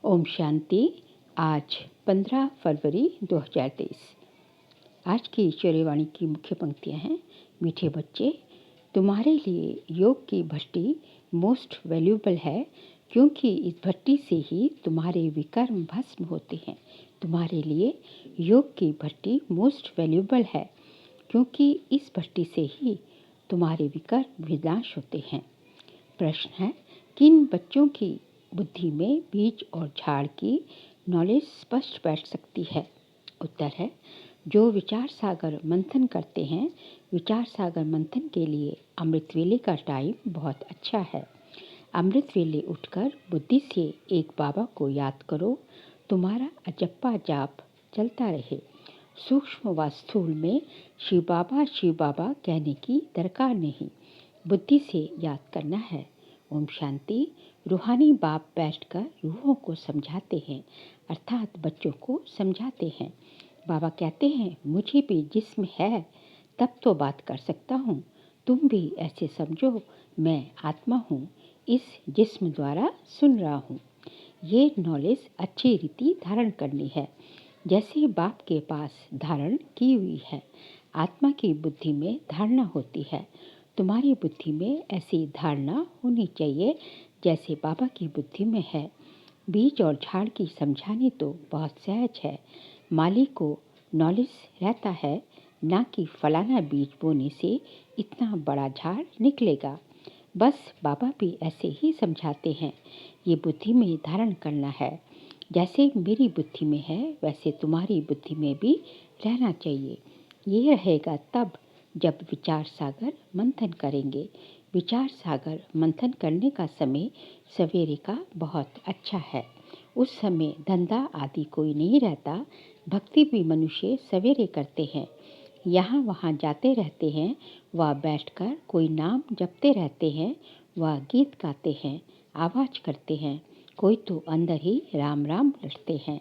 ओम शांति। आज 15 फरवरी 2023। आज की ईश्वरीय की मुख्य पंक्तियाँ हैं। मीठे बच्चे, तुम्हारे लिए योग की भट्टी मोस्ट वैल्यूएबल है, क्योंकि इस भट्टी से ही तुम्हारे विकर्म भस्म होते हैं। तुम्हारे लिए योग की भट्टी मोस्ट वैल्यूएबल है, क्योंकि इस भट्टी से ही तुम्हारे विकर्म विनाश होते हैं। प्रश्न है, किन बच्चों की बुद्धि में बीज और झाड़ की नॉलेज स्पष्ट बैठ सकती है? उत्तर है, जो विचार सागर मंथन करते हैं। विचार सागर मंथन के लिए अमृत वेले का टाइम बहुत अच्छा है। अमृत वेले उठकर बुद्धि से एक बाबा को याद करो। तुम्हारा अजप्पा जाप चलता रहे। सूक्ष्म व स्थूल में शिव बाबा कहने की दरकार नहीं, बुद्धि से याद करना है। ओम शांति। रूहानी बाप बैठकर रूहों को समझाते हैं, अर्थात बच्चों को समझाते हैं। बाबा कहते हैं, मुझे भी जिस्म है तब तो बात कर सकता हूँ। तुम भी ऐसे समझो, मैं आत्मा हूँ, इस जिस्म द्वारा सुन रहा हूँ। ये नॉलेज अच्छी रीति धारण करनी है, जैसे बाप के पास धारण की हुई है। आत्मा की बुद्धि में धारणा होती है। तुम्हारी बुद्धि में ऐसी धारणा होनी चाहिए जैसे बाबा की बुद्धि में है। बीज और झाड़ की समझानी तो बहुत सहज है। माली को नॉलेज रहता है, ना कि फलाना बीज बोने से इतना बड़ा झाड़ निकलेगा। बस बाबा भी ऐसे ही समझाते हैं। ये बुद्धि में धारण करना है। जैसे मेरी बुद्धि में है, वैसे तुम्हारी बुद्धि में भी रहना चाहिए। ये रहेगा तब जब विचार सागर मंथन करेंगे। विचार सागर मंथन करने का समय सवेरे का बहुत अच्छा है। उस समय धंधा आदि कोई नहीं रहता। भक्ति भी मनुष्य सवेरे करते हैं, यहाँ वहाँ जाते रहते हैं, वह बैठकर कोई नाम जपते रहते हैं, वह गीत गाते हैं, आवाज़ करते हैं, कोई तो अंदर ही राम राम रटते हैं।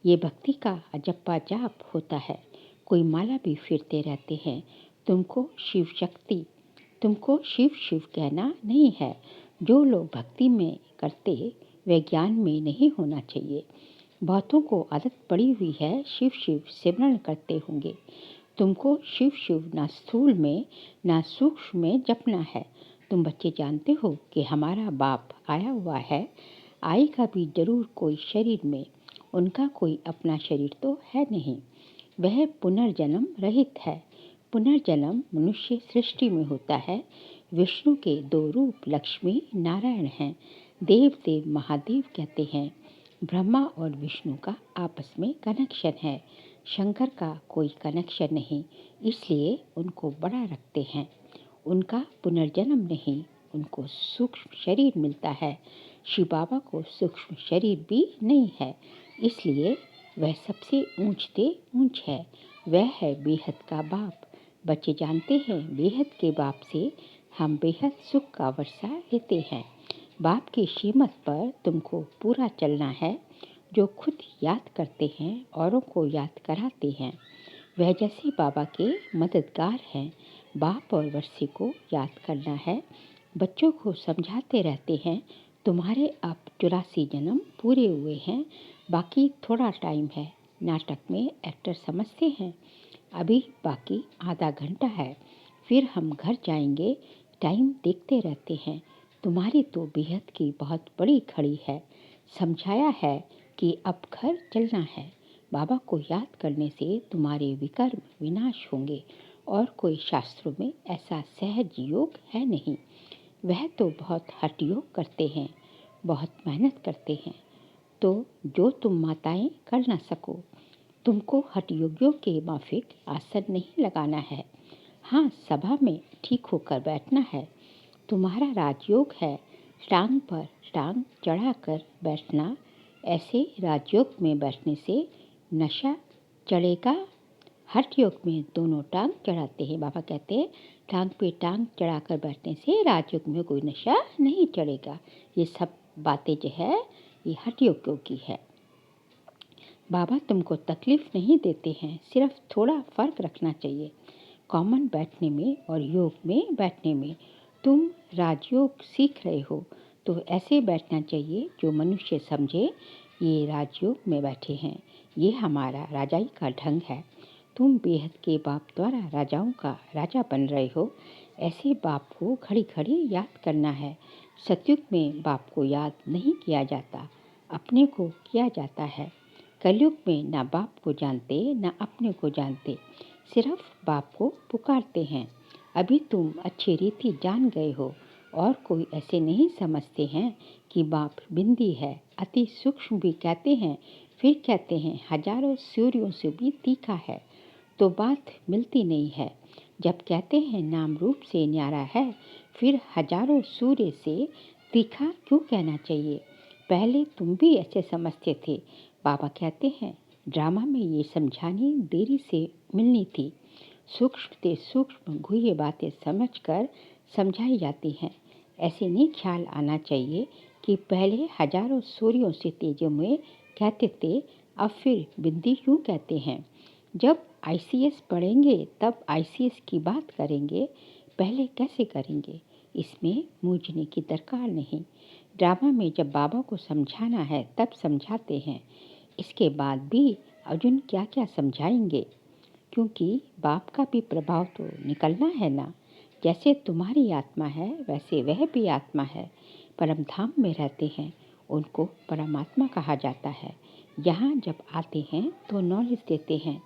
ये भक्ति का अजप्पा जाप होता है। कोई माला भी फिरते रहते हैं। तुमको शिव शिव कहना नहीं है। जो लोग भक्ति में करते वे ज्ञान में नहीं होना चाहिए। बहुतों को आदत पड़ी हुई है, शिव शिव सिमरन करते होंगे। तुमको शिव शिव ना स्थूल में ना सूक्ष्म में जपना है। तुम बच्चे जानते हो कि हमारा बाप आया हुआ है, आएगा भी जरूर कोई शरीर में। उनका कोई अपना शरीर तो है नहीं। वह पुनर्जन्म रहित है। पुनर्जन्म मनुष्य सृष्टि में होता है। विष्णु के दो रूप लक्ष्मी नारायण हैं। देव देव महादेव कहते हैं। ब्रह्मा और विष्णु का आपस में कनेक्शन है, शंकर का कोई कनेक्शन नहीं, इसलिए उनको बड़ा रखते हैं। उनका पुनर्जन्म नहीं, उनको सूक्ष्म शरीर मिलता है। शिव बाबा को सूक्ष्म शरीर भी नहीं है, इसलिए वह सबसे ऊंच है। वह है बेहद का बाप। बच्चे जानते हैं, बेहद के बाप से हम बेहद सुख का वर्षा लेते हैं। बाप की श्रीमत पर तुमको पूरा चलना है। जो खुद याद करते हैं, औरों को याद कराते हैं, वह जैसे बाबा के मददगार हैं। बाप और वर्षी को याद करना है। बच्चों को समझाते रहते हैं, तुम्हारे अब 84 जन्म पूरे हुए हैं, बाकी थोड़ा टाइम है। नाटक में एक्टर समझते हैं, अभी बाकी आधा घंटा है, फिर हम घर जाएंगे। टाइम देखते रहते हैं। तुम्हारी तो बेहद की बहुत बड़ी घड़ी है। समझाया है कि अब घर चलना है। बाबा को याद करने से तुम्हारे विकर्म विनाश होंगे, और कोई शास्त्रों में ऐसा सहज योग है नहीं। वह तो बहुत हठ योग करते हैं, बहुत मेहनत करते हैं, तो जो तुम माताएं कर ना सको। तुमको हठ योगियों के माफिक आसन नहीं लगाना है। हाँ, सभा में ठीक होकर बैठना है। तुम्हारा राजयोग है, टांग पर टांग चढ़ाकर बैठना। ऐसे राजयोग में बैठने से नशा चढ़ेगा। हठ योग में दोनों टांग चढ़ाते हैं। बाबा कहते हैं, टांग पे टांग चढ़ाकर बैठने से राजयोग में कोई नशा नहीं चढ़ेगा। ये सब बातें जो है, ये हठ योगियों की है। बाबा तुमको तकलीफ नहीं देते हैं, सिर्फ थोड़ा फर्क रखना चाहिए कॉमन बैठने में और योग में बैठने में। तुम राजयोग सीख रहे हो तो ऐसे बैठना चाहिए जो मनुष्य समझे। ये राजयोग में बैठे हैं। ये हमारा राजाई का ढंग है। तुम बेहद के बाप द्वारा राजाओं का राजा बन रहे हो। ऐसे बाप को घड़ी घड़ी याद करना है। सतयुग में बाप को याद नहीं किया जाता, अपने को किया जाता है। कलयुग में ना बाप को जानते ना अपने को जानते, सिर्फ बाप को पुकारते हैं। अभी तुम अच्छी रीति जान गए हो और कोई ऐसे नहीं समझते हैं कि बाप बिंदी है, अति सूक्ष्म भी कहते हैं, फिर कहते हैं हजारों सूर्यों से भी तीखा है, तो बात मिलती नहीं है। जब कहते हैं नाम रूप से न्यारा है, फिर हजारों सूर्य से तीखा क्यों कहना चाहिए? पहले तुम भी ऐसे समझते थे। बाबा कहते हैं ड्रामा में ये समझानी देरी से मिलनी थी। सूक्ष्म से सूक्ष्म गुह्य बातें समझकर समझाई जाती हैं। ऐसे नहीं ख्याल आना चाहिए कि पहले हजारों सूर्यों से तेजों में कहते थे, अब फिर बिंदी क्यों कहते हैं। जब आईसीएस पढ़ेंगे तब आईसीएस की बात करेंगे, पहले कैसे करेंगे? इसमें मूंझने की दरकार नहीं। ड्रामा में जब बाबा को समझाना है तब समझाते हैं। इसके बाद भी अर्जुन क्या क्या समझाएंगे, क्योंकि बाप का भी प्रभाव तो निकलना है ना। जैसे तुम्हारी आत्मा है वैसे वह भी आत्मा है, परम धाम में रहते हैं, उनको परमात्मा कहा जाता है। यहाँ जब आते हैं तो नॉलेज देते हैं।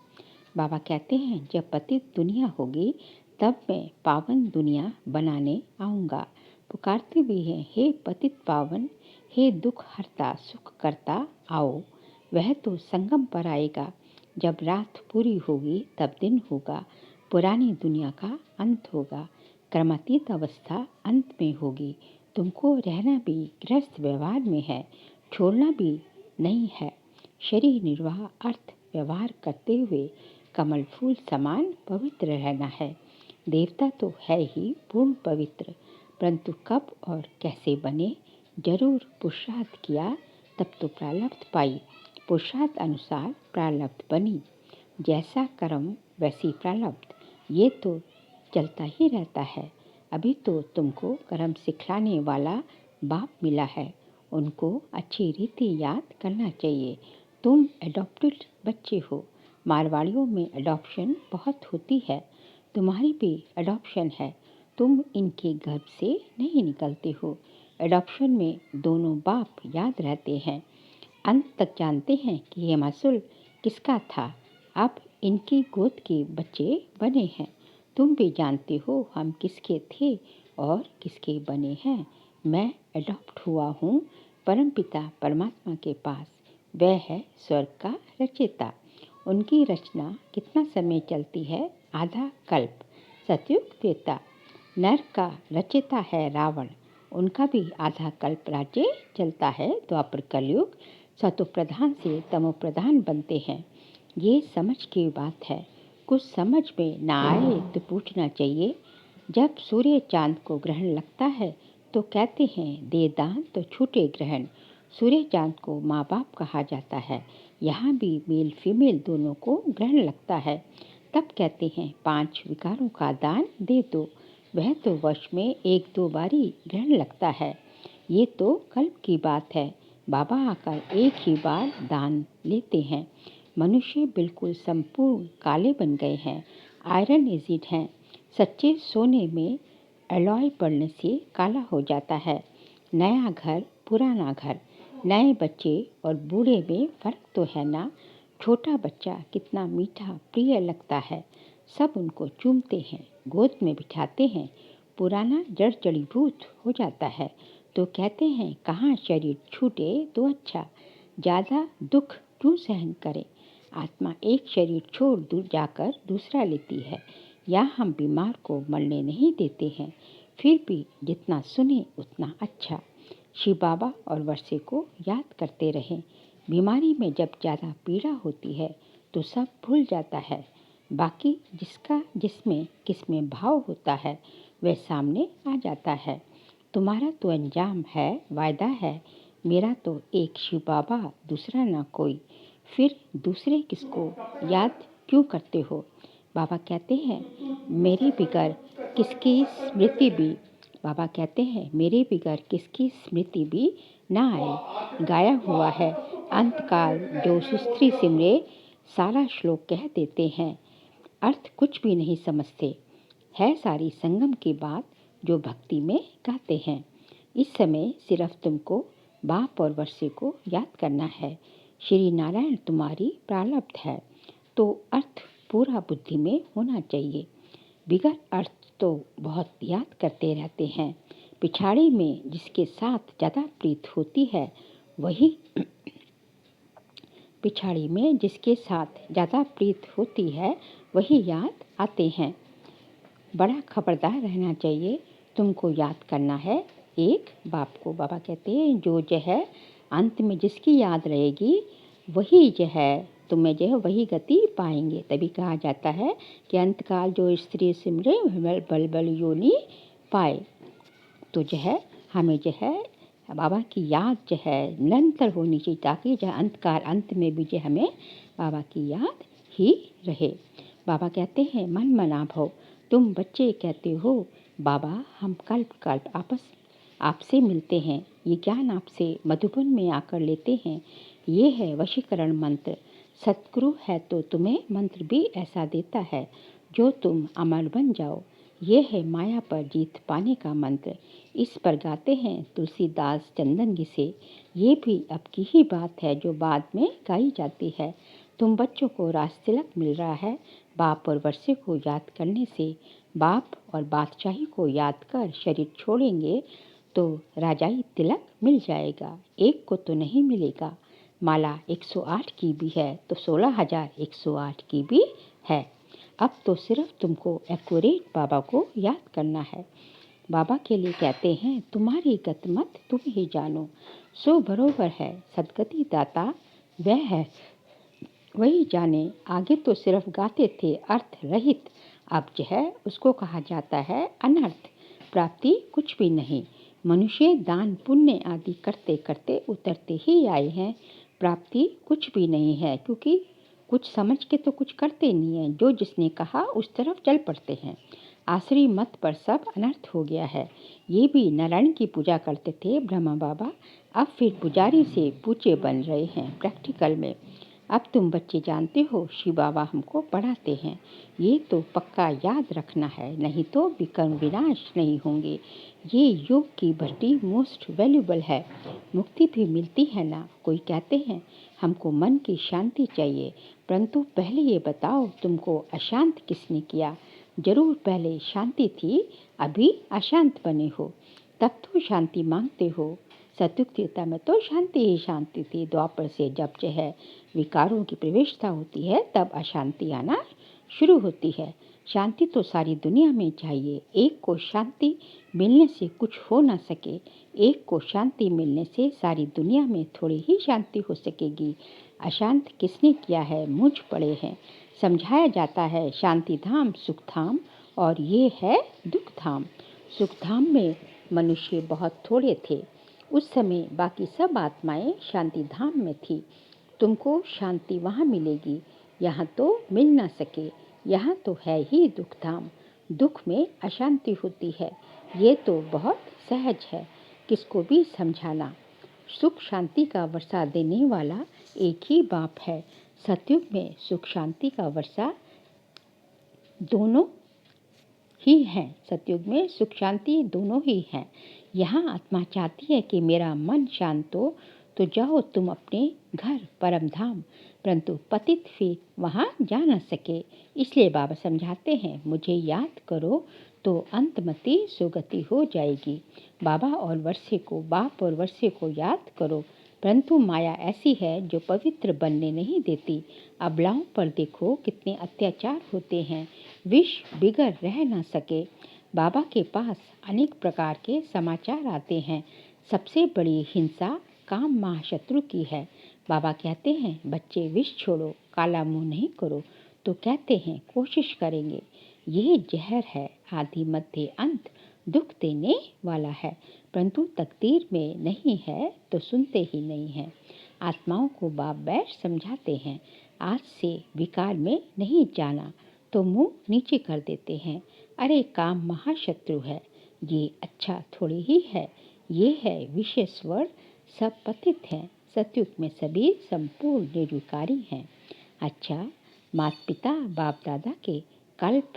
बाबा कहते हैं जब पतित दुनिया होगी तब मैं पावन दुनिया बनाने आऊँगा। पुकारते भी हैं हे पतित पावन, हे दुख हरता सुख करता आओ। वह तो संगम पर आएगा, जब रात पूरी होगी तब दिन होगा। पुरानी दुनिया का अंत होगा, क्रमातीत अवस्था अंत में होगी। तुमको रहना भी गृहस्थ व्यवहार में है, छोड़ना भी नहीं है। शरीर निर्वाह अर्थ व्यवहार करते हुए कमल फूल समान पवित्र रहना है। देवता तो है ही पूर्ण पवित्र, परंतु कब और कैसे बने, जरूर पुरुषार्थ किया तब तो प्रारब्ध पाई। पुरुषार्थ अनुसार प्रारब्ध बनी, जैसा कर्म वैसी प्रारब्ध, ये तो चलता ही रहता है। अभी तो तुमको कर्म सिखलाने वाला बाप मिला है, उनको अच्छी रीति याद करना चाहिए। तुम एडॉप्टेड बच्चे हो। मारवाड़ियों में एडॉप्शन बहुत होती है, तुम्हारी भी एडॉप्शन है। तुम इनके गर्भ से नहीं निकलते हो। एडॉप्शन में दोनों बाप याद रहते हैं, अंत तक जानते हैं कि ये मासूल किसका था। अब इनकी गोद के बच्चे बने हैं। तुम भी जानते हो हम किसके थे और किसके बने हैं। मैं एडॉप्ट हुआ हूँ परमपिता परमात्मा के पास। वह है स्वर्ग का रचयिता। उनकी रचना कितना समय चलती है? आधा कल्प। सतयुग त्रेता। नर का रचयिता है रावण, उनका भी आधा कल्प राज्य चलता है। द्वापर कलयुग सतो प्रधान से तमो प्रधान बनते हैं। ये समझ की बात है। कुछ समझ में ना आए तो पूछना चाहिए। जब सूर्य चांद को ग्रहण लगता है तो कहते हैं दे दान तो छूटे ग्रहण। सूर्य चांद को माँ बाप कहा जाता है। यहाँ भी मेल फीमेल दोनों को ग्रहण लगता है, तब कहते हैं 5 विकारों का दान दे दो। वह तो वर्ष में 1-2 बारी ग्रहण लगता है। ये तो कल्प की बात है। बाबा आकर एक ही बार दान लेते हैं। मनुष्य बिल्कुल संपूर्ण काले बन गए हैं। आयरन एसिड हैं। सच्चे सोने में एलॉय पड़ने से काला हो जाता है। नया घर पुराना घर, नए बच्चे और बूढ़े में फ़र्क तो है ना। छोटा बच्चा कितना मीठा प्रिय लगता है, सब उनको चूमते हैं, गोद में बिठाते हैं। पुराना जड़ जड़ीभूत हो जाता है तो कहते हैं कहाँ शरीर छूटे तो अच्छा, ज़्यादा दुख क्यों सहन करें। आत्मा एक शरीर छोड़ दूर जाकर दूसरा लेती है। या हम बीमार को मरने नहीं देते हैं, फिर भी जितना सुने उतना अच्छा। शिव बाबा और वर्षे को याद करते रहें। बीमारी में जब ज़्यादा पीड़ा होती है तो सब भूल जाता है, बाकी जिसका जिसमें किसमें भाव होता है वह सामने आ जाता है। तुम्हारा तो अंजाम है, वायदा है, मेरा तो एक शिव बाबा दूसरा ना कोई। फिर दूसरे किसको याद क्यों करते हो? बाबा कहते हैं मेरी बिगर किसकी स्मृति भी बाबा कहते हैं मेरे बिगर किसकी स्मृति भी ना आए। गाया हुआ है अंतकाल जो सुस्त्री सिमरे सारा श्लोक कह देते हैं, अर्थ कुछ भी नहीं समझते, है सारी संगम की बात जो भक्ति में गाते हैं। इस समय सिर्फ तुमको बाप और वर्षे को याद करना है। श्री नारायण तुम्हारी प्रारब्ध है, तो अर्थ पूरा बुद्धि में होना चाहिए। बिगड़ अर्थ तो बहुत याद करते रहते हैं। पिछाड़ी में जिसके साथ ज़्यादा प्रीत होती है वही पिछाड़ी में जिसके साथ ज़्यादा प्रीत होती है वही याद आते हैं। बड़ा खबरदार रहना चाहिए। तुमको याद करना है एक बाप को। बाबा कहते हैं जो है अंत में जिसकी याद रहेगी वही है तुम्हें है वही गति पाएंगे। तभी कहा जाता है कि अंतकाल जो स्त्री सिमरे बल बल योनि पाए। तो है हमें है बाबा की याद है निरंतर होनी चाहिए, ताकि अंतकाल अंत में भी हमें बाबा की याद ही रहे। बाबा कहते हैं मन मना भव। तुम बच्चे कहते हो बाबा हम कल्प कल्प आपसे मिलते हैं, ये ज्ञान आपसे मधुबन में आकर लेते हैं। ये है वशीकरण मंत्र। सतगुरु है तो तुम्हें मंत्र भी ऐसा देता है जो तुम अमर बन जाओ। ये है माया पर जीत पाने का मंत्र। इस पर गाते हैं तुलसीदास चंदन घिसे। ये भी अब की ही बात है जो बाद में गाई जाती है। तुम बच्चों को राज तिलक मिल रहा है बाप और वर्षे को याद करने से। बाप और बादशाही को याद कर शरीर छोड़ेंगे तो राजाई तिलक मिल जाएगा। एक को तो नहीं मिलेगा। माला 108 की भी है तो 16,108 की भी है। अब तो सिर्फ तुमको एक्यूरेट बाबा को याद करना है। बाबा के लिए कहते हैं तुम्हारी गत मत तुम ही जानो, सो बरोबर है सदगति दाता वह है वही जाने। आगे तो सिर्फ गाते थे अर्थ रहित, अब है उसको कहा जाता है अनर्थ। प्राप्ति कुछ भी नहीं। मनुष्य दान पुण्य आदि करते करते उतरते ही आए हैं। प्राप्ति कुछ भी नहीं है, क्योंकि कुछ समझ के तो कुछ करते नहीं है। जो जिसने कहा उस तरफ चल पड़ते हैं। आश्री मत पर सब अनर्थ हो गया है। ये भी नारायण की पूजा करते थे ब्रह्मा बाबा, अब फिर पुजारी से पूछे बन रहे हैं प्रैक्टिकल में। अब तुम बच्चे जानते हो शिव बाबा हमको पढ़ाते हैं। ये तो पक्का याद रखना है, नहीं तो विकर्म विनाश नहीं होंगे। ये योग की भट्टी मोस्ट वैल्यूबल है। मुक्ति भी मिलती है ना। कोई कहते हैं हमको मन की शांति चाहिए, परंतु पहले ये बताओ तुमको अशांत किसने किया। जरूर पहले शांति थी, अभी अशांत बने हो, तब तो शांति मांगते हो। सतयुग त्रेता में तो शांति ही शांति थी। द्वापर से जब है विकारों की प्रवेशता होती है तब अशांति आना शुरू होती है। शांति तो सारी दुनिया में चाहिए। एक को शांति मिलने से कुछ हो ना सके, एक को शांति मिलने से सारी दुनिया में थोड़ी ही शांति हो सकेगी। अशांत किसने किया है, मुझ पड़े हैं। समझाया जाता है शांति धाम सुख धाम और ये है दुख धाम। सुख धाम में मनुष्य बहुत थोड़े थे उस समय, बाकी सब आत्माएं शांति धाम में थी। तुमको शांति वहाँ मिलेगी, यहाँ तो मिल ना सके। यहाँ तो है ही दुख धाम। दुख में अशांति होती है, ये तो बहुत सहज है, किसको भी समझाना। सुख शांति का वर्षा देने वाला एक ही बाप है। सतयुग में सुख शांति का वर्षा दोनों ही हैं। सतयुग में सुख शांति दोनों ही हैं। यहाँ आत्मा चाहती है कि मेरा मन शांत हो तो जाओ तुम अपने घर परम धाम, परंतु पतित फिर वहाँ जा न सके। इसलिए बाबा समझाते हैं मुझे याद करो तो अंतमति सुगति हो जाएगी। बाबा और वर्षे को बाप और वर्षे को याद करो, परंतु माया ऐसी है जो पवित्र बनने नहीं देती। अबलाओं पर देखो कितने अत्याचार होते हैं, विष बिगड़ रह ना सके। बाबा के पास अनेक प्रकार के समाचार आते हैं। सबसे बड़ी हिंसा काम महाशत्रु की है। बाबा कहते हैं बच्चे विष छोड़ो, काला मुंह नहीं करो, तो कहते हैं कोशिश करेंगे। यह जहर है, आदि मध्य अंत दुख देने वाला है, परंतु तकदीर में नहीं है तो सुनते ही नहीं है। आत्माओं को बाप बैठ समझाते हैं आज से विकार में नहीं जाना, तो मुंह नीचे कर देते हैं। अरे काम महाशत्रु है, ये अच्छा थोड़ी ही है। ये है विषय स्वर, सब पतित हैं, सतयुग में सभी संपूर्ण निर्विकारी हैं। अच्छा, माता पिता बाप दादा के कल्प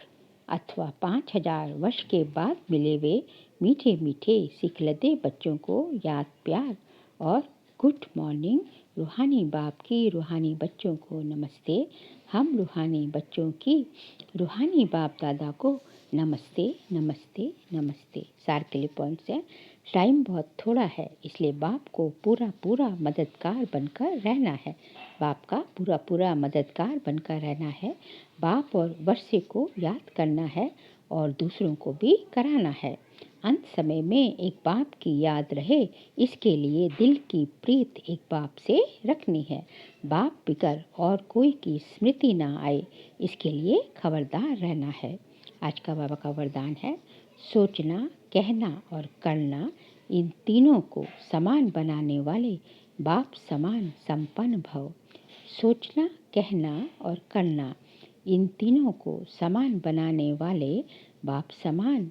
अथवा 5000 वर्ष के बाद मिले वे मीठे मीठे सिखलते बच्चों को याद प्यार और गुड मॉर्निंग। रूहानी बाप की रूहानी बच्चों को नमस्ते। हम रूहानी बच्चों की रूहानी बाप दादा को नमस्ते नमस्ते नमस्ते। सार के लिए पॉइंट्स हैं। टाइम बहुत थोड़ा है, इसलिए बाप को पूरा पूरा मददगार बनकर रहना है। बाप का पूरा पूरा मददगार बनकर रहना है। बाप और वर्षे को याद करना है और दूसरों को भी कराना है। अंत समय में एक बाप की याद रहे, इसके लिए दिल की प्रीत एक बाप से रखनी है। बाप बिगर और कोई की स्मृति ना आए, इसके लिए खबरदार रहना है। आज का बाबा का वरदान है, सोचना, कहना और करना, इन तीनों को समान बनाने वाले बाप समान संपन्न भव। सोचना, कहना और करना, इन तीनों को समान बनाने वाले बाप समान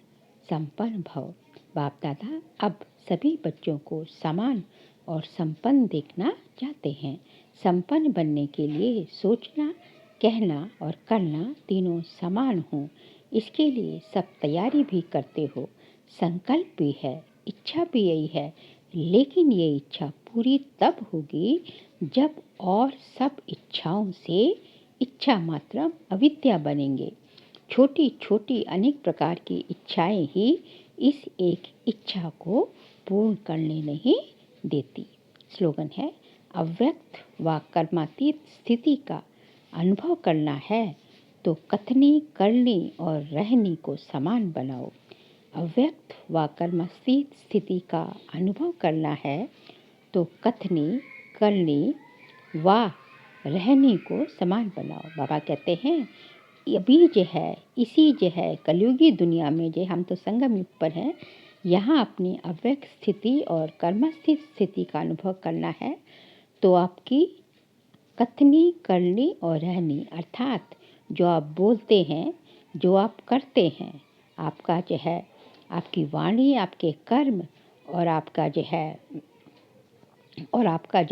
संपन्न भव। बाप दादा अब सभी बच्चों को समान और संपन्न देखना चाहते हैं। संपन्न बनने के लिए सोचना, कहना और करना तीनों समान हों, इसके लिए सब तैयारी भी करते हो। संकल्प भी है, इच्छा भी यही है, लेकिन ये इच्छा पूरी तब होगी जब और सब इच्छाओं से इच्छा मात्र अविद्या बनेंगे। छोटी छोटी अनेक प्रकार की इच्छाएं ही इस एक इच्छा को पूर्ण करने नहीं देती। स्लोगन है, अव्यक्त व कर्मातीत स्थिति का अनुभव करना है तो कथनी, करनी और रहनी को समान बनाओ। अव्यक्त व कर्मातीत स्थिति का अनुभव करना है तो कथनी, करनी व रहनी को समान बनाओ। बाबा कहते हैं, अभी जो है, इसी जो है कलयुगी दुनिया में जो हम तो संगम युग पर हैं, यहाँ अपनी अव्यक्त स्थिति और कर्मस्थित स्थिति का अनुभव करना है तो आपकी कथनी, करनी और रहनी अर्थात जो आप बोलते हैं, जो आप करते हैं, आपका जो है आपकी वाणी, आपके कर्म और आपका जो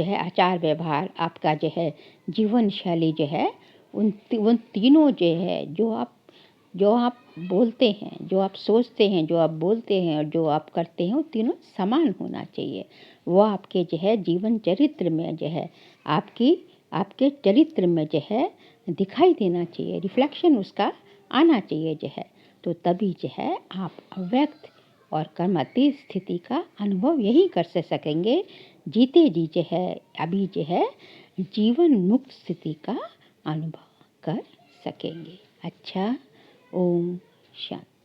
है आचार व्यवहार, आपका जो है जीवन शैली जो है, उन तीनों जो है जो आप बोलते हैं, जो आप सोचते हैं, जो आप बोलते हैं और जो आप करते हैं, वो तीनों समान होना चाहिए। वो आपके जो है जीवन चरित्र में जो है आपके चरित्र में जो है दिखाई देना चाहिए, रिफ्लेक्शन उसका आना चाहिए जो है। तो तभी जो है आप अव्यक्त और कर्मातीत स्थिति का अनुभव यही कर सकेंगे, जीते जी जो है अभी जो है जीवन मुक्त स्थिति का अनुभव कर सकेंगे। अच्छा, ओम शांति।